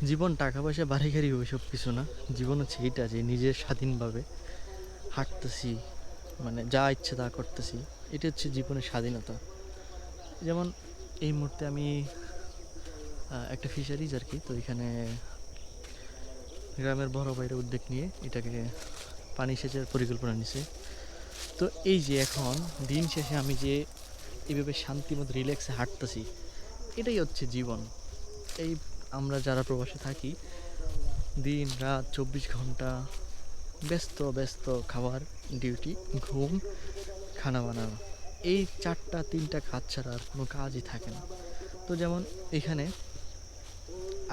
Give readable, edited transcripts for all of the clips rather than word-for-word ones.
জীবন টাকা পয়সা বাড়ি গাড়ি ওইসব কিছু না। জীবন হচ্ছে এইটা যে নিজের স্বাধীনভাবে হাঁটতেছি, মানে যা ইচ্ছে তা করতেছি। এটা হচ্ছে জীবনের স্বাধীনতা। যেমন এই মুহূর্তে আমি একটা ফিশারিজ আর কি, তো এখানে গ্রামের বড় ভাইরা উদ্যোগ নিয়ে এটাকে পানি সেচের পরিকল্পনা নিছে। তো এই যে এখন দিন শেষে আমি যে এইভাবে শান্তি মতো রিল্যাক্সে হাঁটতেছি, এটাই হচ্ছে জীবন। এই আমরা যারা প্রবাসে থাকি, দিন রাত 24 ঘন্টা ব্যস্ত ব্যস্ত, খাবার, ডিউটি, ঘুম, খানা বানানো, এই 4টা 3টা কাজ ছাড়া আর কোনো কাজই থাকে না। তো যেমন এখানে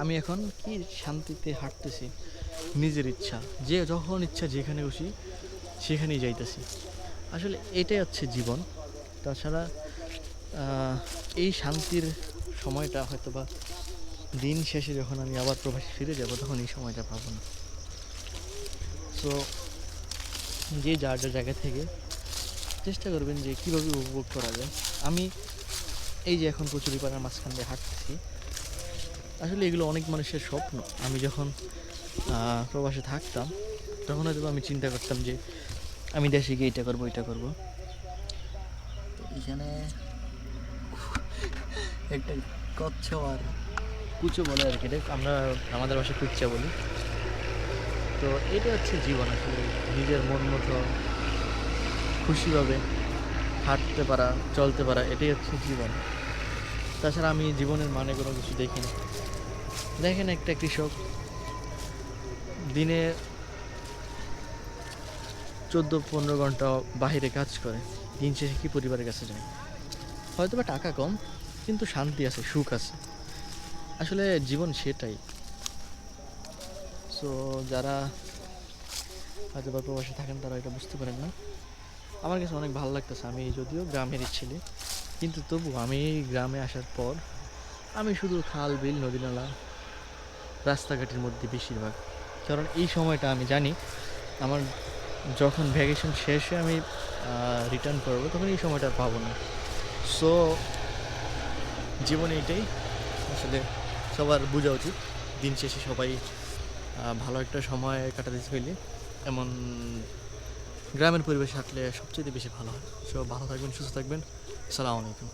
আমি এখন কি শান্তিতে হাঁটতেছি, নিজের ইচ্ছা, যে যখন ইচ্ছা যেখানে খুশি সেখানেই যাইতেছি। আসলে এটাই হচ্ছে জীবন। তাছাড়া এই শান্তির সময়টা হয়তো বা দিন শেষে যখন আমি আবার প্রবাসে ফিরে যাব তখন এই সময়টা পাবো না। সো যে যার যার জায়গা থেকে চেষ্টা করবেন যে কীভাবে উপভোগ করা যায়। আমি এই যে এখন কচুরিপানার মাঝখান দিয়ে হাঁটতেছি, আসলে এগুলো অনেক মানুষের স্বপ্ন। আমি যখন প্রবাসে থাকতাম তখন হয়তো আমি চিন্তা করতাম যে আমি দেশে গিয়ে এটা করবো এটা করবো। তো এখানে একটা কচ্ছ আর কুচো বলে আর কি, আমরা আমাদের বাসায় কুচ্চা বলি। তো এটা হচ্ছে জীবন, আসলে নিজের মন মতো খুশিভাবে হাঁটতে পারা, চলতে পারা, এটাই হচ্ছে জীবন। তাছাড়া আমি জীবনের মানে কোনো কিছু দেখি না। দেখেন একটা কৃষক দিনে 14-15 ঘন্টা বাহিরে কাজ করে, দিন শেষে কি পরিবারের কাছে যায়? হয়তো বা টাকা কম, কিন্তু শান্তি আছে, সুখ আছে। আসলে জীবন সেটাই। সো যারা হয়তো বা প্রবাসে থাকেন তারা এটা বুঝতে পারেন না। আমার কাছে অনেক ভালো লাগতেছে। আমি যদিও গ্রামেরই ছেলে, কিন্তু তবু আমি গ্রামে আসার পর আমি শুধু খাল বিল নদী নালা রাস্তাঘাটের মধ্যে বেশিরভাগ। কারণ এই সময়টা আমি জানি আমার যখন ভ্যাকেশন শেষে আমি রিটার্ন করবো তখন এই সময়টা আর পাবো না। সো জীবনে এটাই আসলে সবার বোঝা উচিত। দিন শেষে সবাই ভালো একটা সময় কাটাতে চাইলে এমন গ্রামের পরিবেশে হাঁটলে সবচেয়ে বেশি ভালো হয়। সব ভালো থাকবেন, সুস্থ থাকবেন। আসসালামু আলাইকুম।